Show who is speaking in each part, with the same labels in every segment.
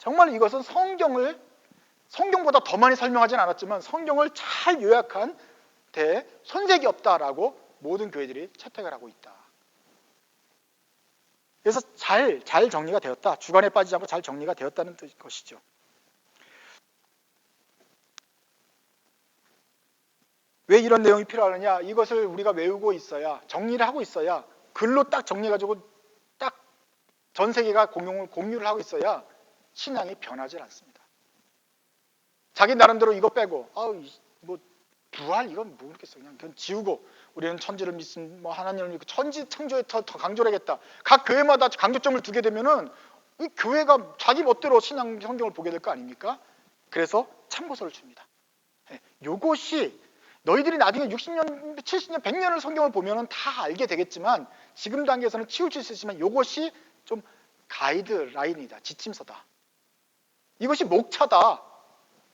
Speaker 1: 정말 이것은 성경보다 더 많이 설명하진 않았지만 성경을 잘 요약한 손색이 없다라고 모든 교회들이 채택을 하고 있다. 그래서 잘 정리가 되었다. 주관에 빠지지 않고 잘 정리가 되었다는 것이죠. 왜 이런 내용이 필요하느냐? 이것을 우리가 외우고 있어야, 정리를 하고 있어야, 글로 딱 정리해가지고 딱 전 세계가 공유를 하고 있어야 신앙이 변하지 않습니다. 자기 나름대로 이거 빼고, 부활 이건 모르겠어. 그냥 지우고, 우리는 천지를 믿습니다. 하나님을 믿고 천지 창조에 더 강조를 하겠다. 각 교회마다 강조점을 두게 되면은 이 교회가 자기 멋대로 신앙 성경을 보게 될 거 아닙니까? 그래서 참고서를 줍니다. 요것이 너희들이 나중에 60년, 70년, 100년을 성경을 보면은 다 알게 되겠지만 지금 단계에서는 치우칠 수 있지만 요것이 좀 가이드라인이다. 지침서다. 이것이 목차다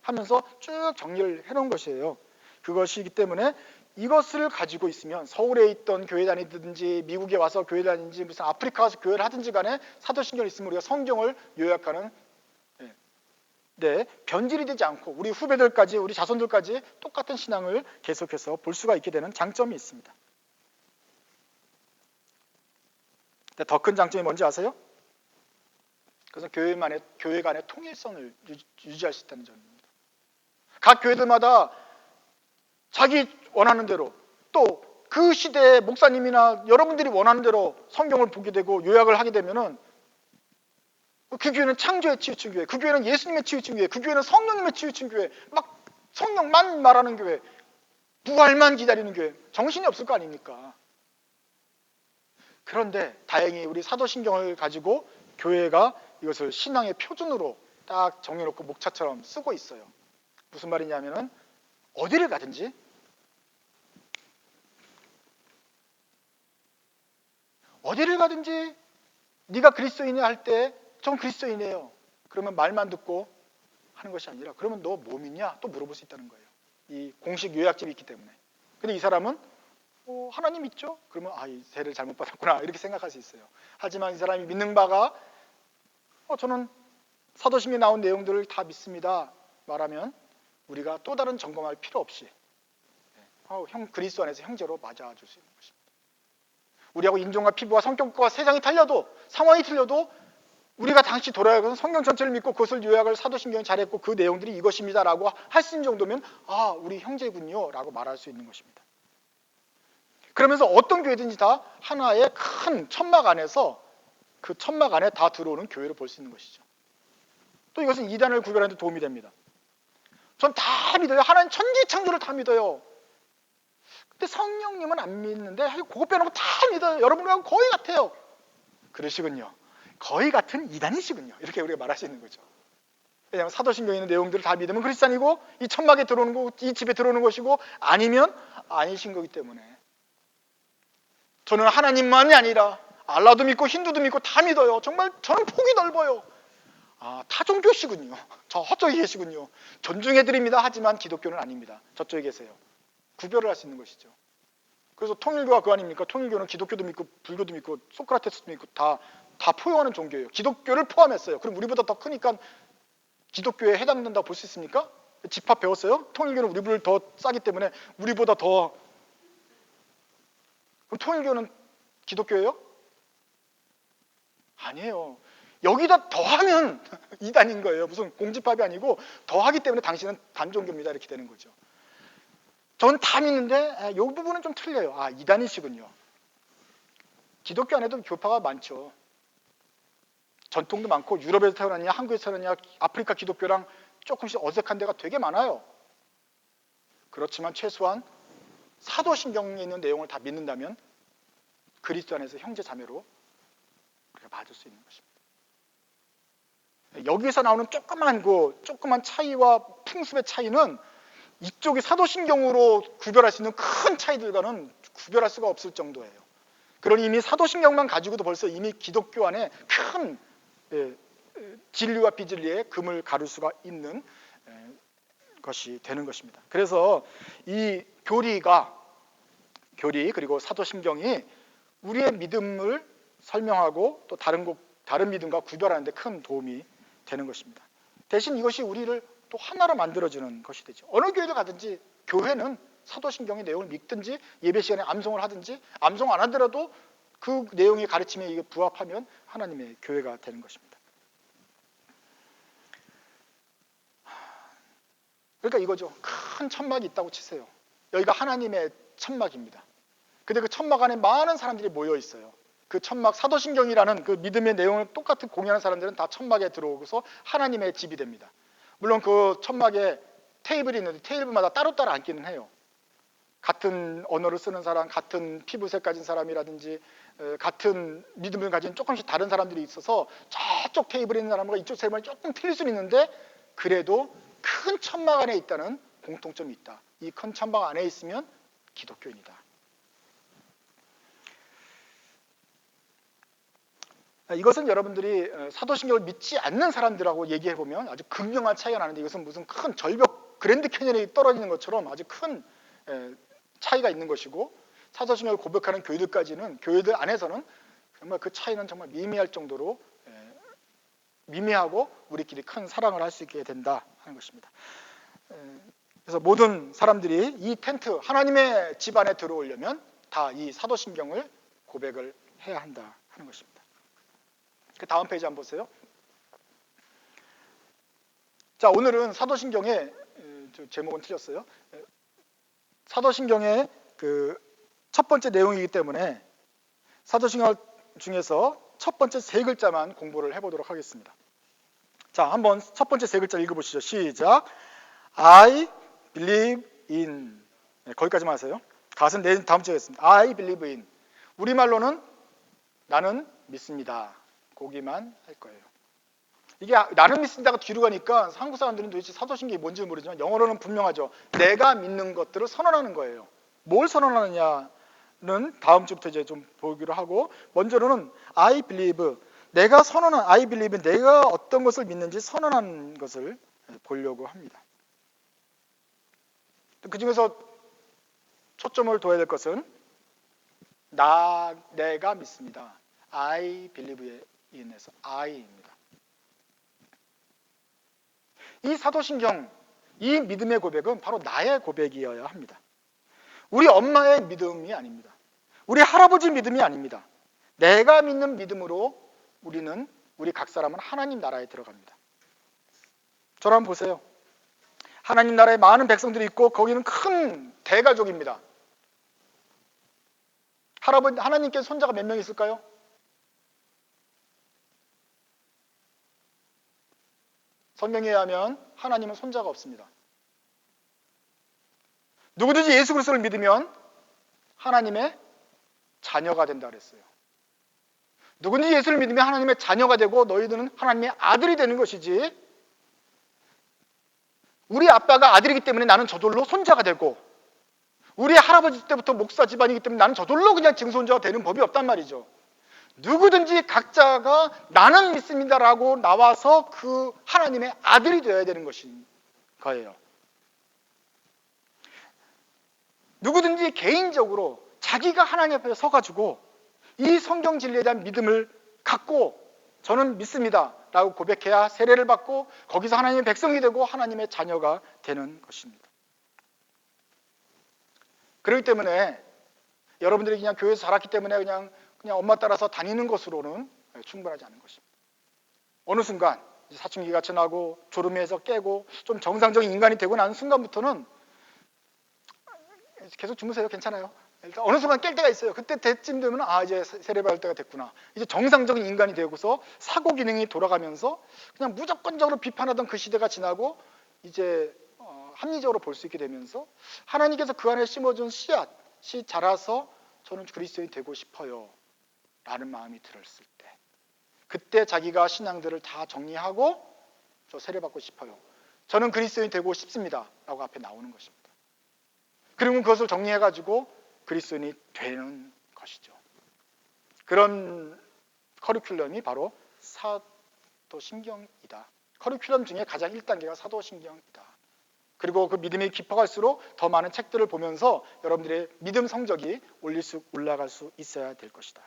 Speaker 1: 하면서 쭉 정리를 해놓은 것이에요. 그것이기 때문에 이것을 가지고 있으면 서울에 있던 교회 다니든지 미국에 와서 교회 다니든지 무슨 아프리카 와서 교회를 하든지 간에 사도신경이 있으면 우리가 성경을 요약하는 변질이 되지 않고 우리 후배들까지 우리 자손들까지 똑같은 신앙을 계속해서 볼 수가 있게 되는 장점이 있습니다. 더 큰 장점이 뭔지 아세요? 그래서 교회 간의 통일성을 유지할 수 있다는 점입니다. 각 교회들마다 자기 원하는 대로 또 그 시대의 목사님이나 여러분들이 원하는 대로 성경을 보게 되고 요약을 하게 되면은 그 교회는 창조에 치우친 교회, 그 교회는 예수님에 치우친 교회, 그 교회는 성령님에 치우친 교회, 막 성령만 말하는 교회, 부활만 기다리는 교회, 정신이 없을 거 아닙니까? 그런데 다행히 우리 사도신경을 가지고 교회가 이것을 신앙의 표준으로 딱 정해놓고 목차처럼 쓰고 있어요. 무슨 말이냐면은 어디를 가든지 네가 그리스도인이야 할 때 전 그리스도인이에요. 그러면 말만 듣고 하는 것이 아니라 그러면 너 뭐 믿냐? 또 물어볼 수 있다는 거예요. 이 공식 요약집이 있기 때문에. 근데 이 사람은 하나님 믿죠? 그러면 이 세를 잘못 받았구나 이렇게 생각할 수 있어요. 하지만 이 사람이 믿는 바가 저는 사도신경에 나온 내용들을 다 믿습니다 말하면 우리가 또 다른 점검할 필요 없이 그리스도 안에서 형제로 맞아줄 수 있는 것입니다. 우리하고 인종과 피부와 성격과 세상이 달려도 상황이 틀려도 우리가 다시 돌아가서 성경 전체를 믿고 그것을 요약을 사도신경이 잘했고 그 내용들이 이것입니다 라고 할 수 있는 정도면 우리 형제군요 라고 말할 수 있는 것입니다. 그러면서 어떤 교회든지 다 하나의 큰 천막 안에서 그 천막 안에 다 들어오는 교회로 볼 수 있는 것이죠. 또 이것은 이단을 구별하는 데 도움이 됩니다. 전 다 믿어요. 하나님 천지창조를 다 믿어요. 근데 성령님은 안 믿는데 그거 빼놓고 다 믿어요. 여러분하고 거의 같아요. 그러시군요. 거의 같은 이단이시군요. 이렇게 우리가 말할 수 있는 거죠. 왜냐하면 사도신경에 있는 내용들을 다 믿으면 그리스도인이고 이 천막에 들어오는 거, 이 집에 들어오는 것이고 아니면 아니신 거기 때문에 저는 하나님만이 아니라 알라도 믿고 힌두도 믿고 다 믿어요. 정말 저는 폭이 넓어요. 타종교시군요. 저 저쪽에 계시군요. 존중해드립니다. 하지만 기독교는 아닙니다. 저쪽에 계세요. 구별을 할 수 있는 것이죠. 그래서 통일교가 그거 아닙니까? 통일교는 기독교도 믿고 불교도 믿고 소크라테스도 믿고 다 포용하는 종교예요. 기독교를 포함했어요. 그럼 우리보다 더 크니까 기독교에 해당된다고 볼 수 있습니까? 집합 배웠어요? 통일교는 우리보다 더 싸기 때문에 우리보다 더 그럼 통일교는 기독교예요? 아니에요. 여기다 더하면 이단인 거예요. 무슨 공집합이 아니고 더하기 때문에 당신은 반종교입니다. 이렇게 되는 거죠. 전 다 믿는데 이 부분은 좀 틀려요. 이단이시군요. 기독교 안에도 교파가 많죠. 전통도 많고 유럽에서 태어났냐 한국에서 태어났냐 아프리카 기독교랑 조금씩 어색한 데가 되게 많아요. 그렇지만 최소한 사도신경에 있는 내용을 다 믿는다면 그리스도 안에서 형제 자매로 우리가 맞을 수 있는 것입니다. 여기에서 나오는 조그만 차이와 풍습의 차이는 이쪽이 사도신경으로 구별할 수 있는 큰 차이들과는 구별할 수가 없을 정도예요. 그러니 이미 사도신경만 가지고도 벌써 이미 기독교 안에 큰 진리와 비진리의 금을 가를 수가 있는 것이 되는 것입니다. 그래서 이 교리 그리고 사도신경이 우리의 믿음을 설명하고 또 다른 믿음과 구별하는 데 큰 도움이 되는 것입니다. 대신 이것이 우리를 또 하나로 만들어주는 것이 되죠. 어느 교회를 가든지 교회는 사도신경의 내용을 믿든지 예배 시간에 암송을 하든지 암송 안 하더라도 그 내용의 가르침에 이게 부합하면 하나님의 교회가 되는 것입니다. 그러니까 이거죠. 큰 천막이 있다고 치세요. 여기가 하나님의 천막입니다. 근데 그 천막 안에 많은 사람들이 모여 있어요. 그 천막, 사도신경이라는 그 믿음의 내용을 똑같이 공유하는 사람들은 다 천막에 들어오고서 하나님의 집이 됩니다. 물론 그 천막에 테이블이 있는데 테이블마다 따로따로 앉기는 해요. 같은 언어를 쓰는 사람, 같은 피부색 가진 사람이라든지 같은 믿음을 가진 조금씩 다른 사람들이 있어서 저쪽 테이블에 있는 사람과 이쪽 테이블이 조금 틀릴 수는 있는데 그래도 큰 천막 안에 있다는 공통점이 있다. 이 큰 천막 안에 있으면 기독교인이다. 이것은 여러분들이 사도신경을 믿지 않는 사람들하고 얘기해보면 아주 극명한 차이가 나는데 이것은 무슨 큰 절벽 그랜드 캐년이 떨어지는 것처럼 아주 큰 차이가 있는 것이고 사도신경을 고백하는 교회들까지는 교회들 안에서는 정말 그 차이는 정말 미미할 정도로 미미하고 우리끼리 큰 사랑을 할 수 있게 된다 하는 것입니다. 그래서 모든 사람들이 이 텐트 하나님의 집 안에 들어오려면 다 이 사도신경을 고백을 해야 한다 하는 것입니다. 그 다음 페이지 한번 보세요. 자, 오늘은 사도신경의 제목은 틀렸어요. 사도신경의 그 첫 번째 내용이기 때문에 사도신경 중에서 첫 번째 세 글자만 공부를 해보도록 하겠습니다. 자, 한번 첫 번째 세 글자 읽어보시죠. 시작. I believe in. 네, 거기까지만 하세요. 가슴 내 다음 주에 하겠습니다. I believe in. 우리말로는 나는 믿습니다. 거기만 할 거예요. 이게 나는 믿습니다가 뒤로 가니까 한국 사람들은 도대체 사도신경이 뭔지 모르지만 영어로는 분명하죠. 내가 믿는 것들을 선언하는 거예요. 뭘 선언하느냐는 다음 주부터 이제 좀 보기로 하고 먼저는 I believe. 내가 선언한 I believe 내가 어떤 것을 믿는지 선언한 것을 보려고 합니다. 그 중에서 초점을 둬야 될 것은 내가 믿습니다. I believe에 인해서 I입니다. 이 사도신경, 이 믿음의 고백은 바로 나의 고백이어야 합니다. 우리 엄마의 믿음이 아닙니다. 우리 할아버지 믿음이 아닙니다. 내가 믿는 믿음으로 우리 각 사람은 하나님 나라에 들어갑니다. 저를 한번 보세요. 하나님 나라에 많은 백성들이 있고 거기는 큰 대가족입니다. 하나님께 손자가 몇 명 있을까요? 성경에 의하면 하나님은 손자가 없습니다. 누구든지 예수 그리스도를 믿으면 하나님의 자녀가 된다 그랬어요. 누구든지 예수를 믿으면 하나님의 자녀가 되고 너희들은 하나님의 아들이 되는 것이지 우리 아빠가 아들이기 때문에 나는 저절로 손자가 되고 우리 할아버지 때부터 목사 집안이기 때문에 나는 저절로 그냥 증손자가 되는 법이 없단 말이죠. 누구든지 각자가 나는 믿습니다라고 나와서 그 하나님의 아들이 되어야 되는 것인 거예요. 누구든지 개인적으로 자기가 하나님 앞에 서가지고 이 성경 진리에 대한 믿음을 갖고 저는 믿습니다 라고 고백해야 세례를 받고 거기서 하나님의 백성이 되고 하나님의 자녀가 되는 것입니다. 그렇기 때문에 여러분들이 그냥 교회에서 자랐기 때문에 그냥 엄마 따라서 다니는 것으로는 충분하지 않은 것입니다. 어느 순간 사춘기가 지나고 졸음에서 깨고 좀 정상적인 인간이 되고 나는 순간부터는 계속 주무세요. 괜찮아요. 일단 어느 순간 깰 때가 있어요. 그때 때쯤 되면 이제 세례받을 때가 됐구나. 이제 정상적인 인간이 되고서 사고 기능이 돌아가면서 그냥 무조건적으로 비판하던 그 시대가 지나고 이제 합리적으로 볼 수 있게 되면서 하나님께서 그 안에 심어준 씨앗이 자라서 저는 그리스도인이 되고 싶어요 라는 마음이 들었을 때 그때 자기가 신앙들을 다 정리하고 저 세례받고 싶어요. 저는 그리스도인이 되고 싶습니다 라고 앞에 나오는 것입니다. 그리고 그것을 정리해가지고 그리스도인이 되는 것이죠. 그런 커리큘럼이 바로 사도신경이다. 커리큘럼 중에 가장 1단계가 사도신경이다. 그리고 그 믿음이 깊어갈수록 더 많은 책들을 보면서 여러분들의 믿음 성적이 올라갈 수 있어야 될 것이다.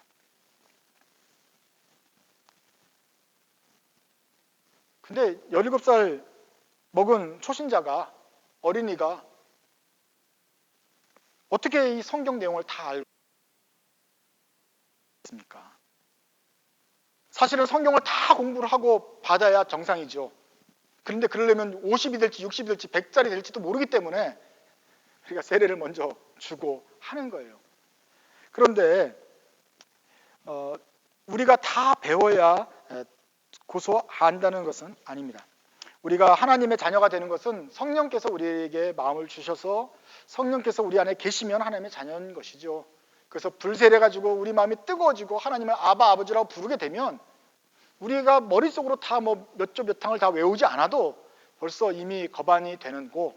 Speaker 1: 근데 17살 먹은 초신자가, 어린이가 어떻게 이 성경 내용을 다 알고 있습니까? 사실은 성경을 다 공부를 하고 받아야 정상이죠. 그런데 그러려면 50이 될지 60이 될지 100살이 될지도 모르기 때문에 우리가 세례를 먼저 주고 하는 거예요. 그런데 우리가 다 배워야 고소한다는 것은 아닙니다. 우리가 하나님의 자녀가 되는 것은 성령께서 우리에게 마음을 주셔서 성령께서 우리 안에 계시면 하나님의 자녀인 것이죠. 그래서 불세례 가지고 우리 마음이 뜨거워지고 하나님을 아바 아버지라고 부르게 되면 우리가 머릿속으로 다 뭐 몇 조 몇 항을 다 외우지 않아도 벌써 이미 거반이 되는 거,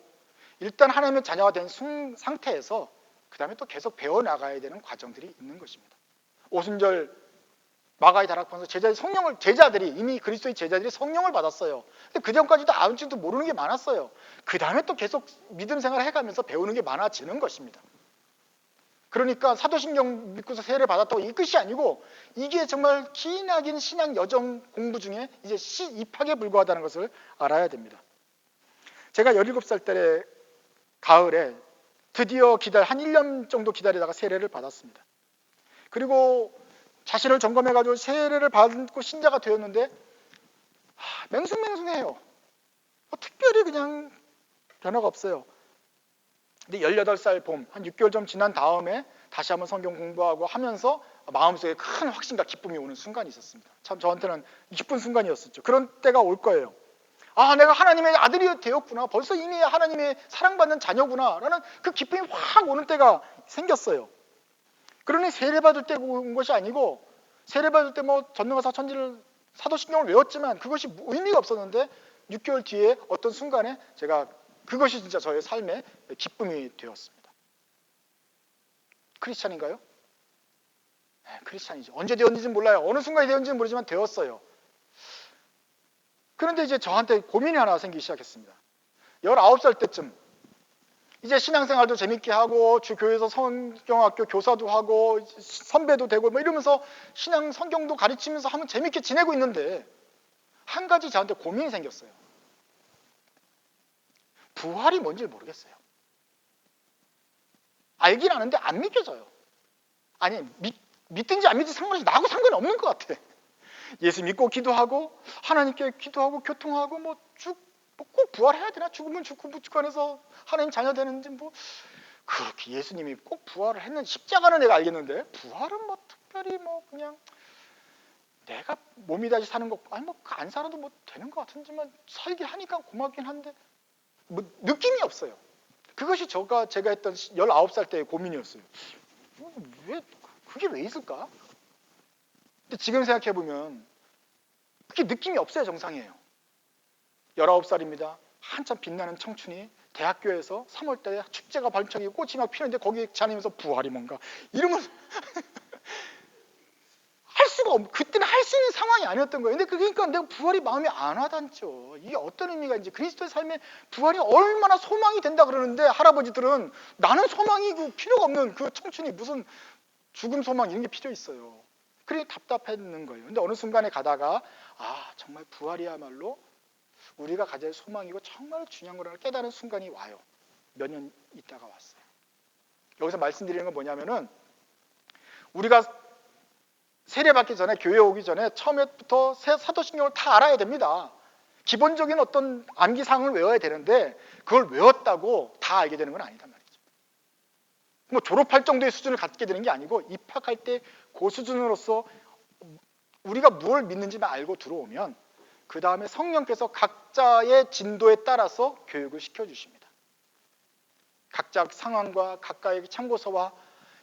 Speaker 1: 일단 하나님의 자녀가 된 상태에서 그 다음에 또 계속 배워나가야 되는 과정들이 있는 것입니다. 오순절 마가의 다락방에서 제자들이 이미 그리스도의 제자들이 성령을 받았어요. 근데 그 전까지도 아무것도 모르는 게 많았어요. 그 다음에 또 계속 믿음 생활을 해가면서 배우는 게 많아지는 것입니다. 그러니까 사도신경 믿고서 세례를 받았다고 이 끝이 아니고 이게 정말 기나긴 신앙 여정 공부 중에 이제 입학에 불과하다는 것을 알아야 됩니다. 제가 17살 때 가을에 드디어 한 1년 정도 기다리다가 세례를 받았습니다. 그리고 자신을 점검해가지고 세례를 받고 신자가 되었는데 맹숭맹숭해요. 특별히 그냥 변화가 없어요. 근데 18살 봄, 한 6개월 좀 지난 다음에 다시 한번 성경 공부하고 하면서 마음속에 큰 확신과 기쁨이 오는 순간이 있었습니다. 참 저한테는 기쁜 순간이었었죠. 그런 때가 올 거예요. 내가 하나님의 아들이 되었구나. 벌써 이미 하나님의 사랑받는 자녀구나. 라는 그 기쁨이 확 오는 때가 생겼어요. 그러니 세례받을 때 온 것이 아니고 세례받을 때 뭐 전능하사 천지를 사도신경을 외웠지만 그것이 의미가 없었는데 6개월 뒤에 어떤 순간에 제가 그것이 진짜 저의 삶의 기쁨이 되었습니다. 크리스찬인가요? 네, 크리스찬이죠. 언제 되었는지는 몰라요. 어느 순간이 되었는지는 모르지만 되었어요. 그런데 이제 저한테 고민이 하나 생기기 시작했습니다. 19살 때쯤 이제 신앙생활도 재밌게 하고 교회에서 성경학교 교사도 하고 선배도 되고 뭐 이러면서 신앙 성경도 가르치면서 하면 재밌게 지내고 있는데 한 가지 저한테 고민이 생겼어요. 부활이 뭔지 모르겠어요. 알긴 아는데 안 믿겨져요. 아니 믿든지 안 믿든지 상관없이 나하고 상관이 없는 것 같아. 예수 믿고 기도하고 하나님께 기도하고 교통하고 꼭 부활해야 되나? 죽으면 죽고 묵직관에서 하나님 자녀 되는지 그렇게 예수님이 꼭 부활을 했는지 십자가는 내가 알겠는데 부활은 특별히 그냥 내가 몸이 다시 사는 거 아니 안 살아도 되는 것 같은지만 살게 하니까 고맙긴 한데 느낌이 없어요. 그것이 제가 했던 19살 때의 고민이었어요. 그게 왜 있을까? 근데 지금 생각해보면 그게 느낌이 없어야 정상이에요. 19살입니다. 한참 빛나는 청춘이 대학교에서 3월달에 축제가 발전이고 꽃이 막 피는데 거기에 다니면서 부활이 뭔가 이러면 할 수가 그때는 할 수 있는 상황이 아니었던 거예요. 근데 그러니까 내가 부활이 마음에 안 와닿죠. 이게 어떤 의미가 있는지 그리스도의 삶에 부활이 얼마나 소망이 된다 그러는데 할아버지들은 나는 소망이 필요가 없는 그 청춘이 무슨 죽음 소망 이런 게 필요 있어요. 그래 답답했는 거예요. 근데 어느 순간에 가다가 정말 부활이야말로 우리가 가질 소망이고 정말 중요한 거라는 깨달은 순간이 와요. 몇 년 있다가 왔어요. 여기서 말씀드리는 건 뭐냐면은 우리가 세례받기 전에 교회 오기 전에 처음부터 사도신경을 다 알아야 됩니다. 기본적인 어떤 암기사항을 외워야 되는데 그걸 외웠다고 다 알게 되는 건 아니단 말이죠. 졸업할 정도의 수준을 갖게 되는 게 아니고 입학할 때 그 수준으로서 우리가 무엇을 믿는지만 알고 들어오면 그 다음에 성령께서 각자의 진도에 따라서 교육을 시켜주십니다. 각자 상황과 각각의 참고서와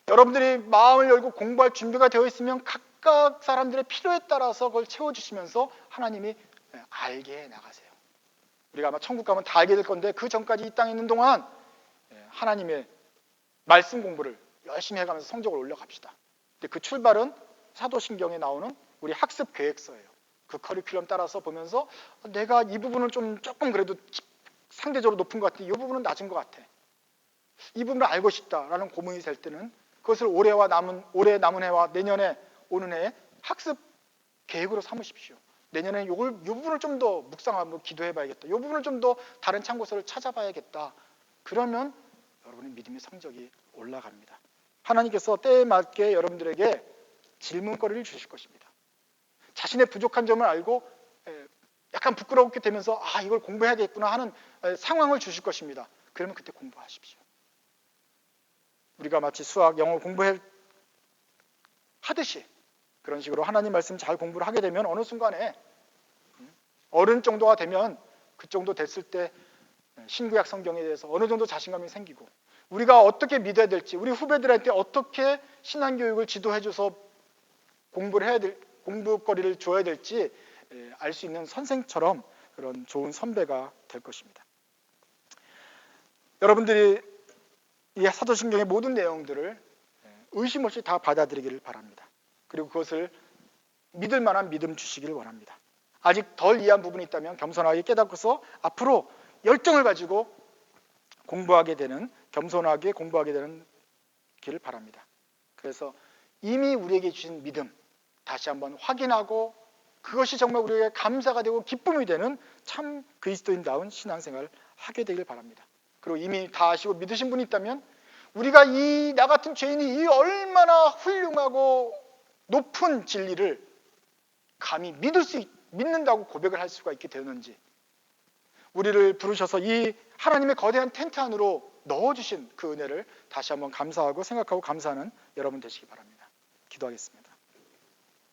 Speaker 1: 여러분들이 마음을 열고 공부할 준비가 되어 있으면 각각 사람들의 필요에 따라서 그걸 채워주시면서 하나님이 알게 나가세요. 우리가 아마 천국 가면 다 알게 될 건데 그 전까지 이 땅에 있는 동안 하나님의 말씀 공부를 열심히 해가면서 성적을 올려갑시다. 근데 그 출발은 사도신경에 나오는 우리 학습 계획서예요. 그 커리큘럼 따라서 보면서 내가 이 부분은 조금 그래도 상대적으로 높은 것 같아. 이 부분은 낮은 것 같아. 이 부분을 알고 싶다라는 고민이 될 때는 그것을 올해 남은 해와 내년에 오는 해에 학습 계획으로 삼으십시오. 내년에 요 부분을 좀 더 묵상하고 기도해봐야겠다. 이 부분을 좀 더 다른 참고서를 찾아봐야겠다. 그러면 여러분의 믿음의 성적이 올라갑니다. 하나님께서 때에 맞게 여러분들에게 질문거리를 주실 것입니다. 자신의 부족한 점을 알고 약간 부끄럽게 되면서 이걸 공부해야겠구나 하는 상황을 주실 것입니다. 그러면 그때 공부하십시오. 우리가 마치 수학, 영어 공부하듯이 그런 식으로 하나님 말씀 잘 공부를 하게 되면 어느 순간에 어른 정도가 되면 그 정도 됐을 때 신구약 성경에 대해서 어느 정도 자신감이 생기고 우리가 어떻게 믿어야 될지, 우리 후배들한테 어떻게 신앙교육을 지도해줘서 공부를 해야 될, 공부거리를 줘야 될지 알 수 있는 선생처럼 그런 좋은 선배가 될 것입니다. 여러분들이 이 사도신경의 모든 내용들을 의심 없이 다 받아들이기를 바랍니다. 그리고 그것을 믿을 만한 믿음 주시기를 원합니다. 아직 덜 이해한 부분이 있다면 겸손하게 깨닫고서 앞으로 열정을 가지고 공부하게 되는, 겸손하게 공부하게 되는 길을 바랍니다. 그래서 이미 우리에게 주신 믿음 다시 한번 확인하고 그것이 정말 우리에게 감사가 되고 기쁨이 되는 참 그리스도인다운 신앙생활을 하게 되길 바랍니다. 그리고 이미 다 아시고 믿으신 분이 있다면 우리가 나 같은 죄인이 이 얼마나 훌륭하고 높은 진리를 감히 믿는다고 고백을 할 수가 있게 되었는지, 우리를 부르셔서 이 하나님의 거대한 텐트 안으로 넣어주신 그 은혜를 다시 한번 감사하고 생각하고 감사하는 여러분 되시기 바랍니다. 기도하겠습니다.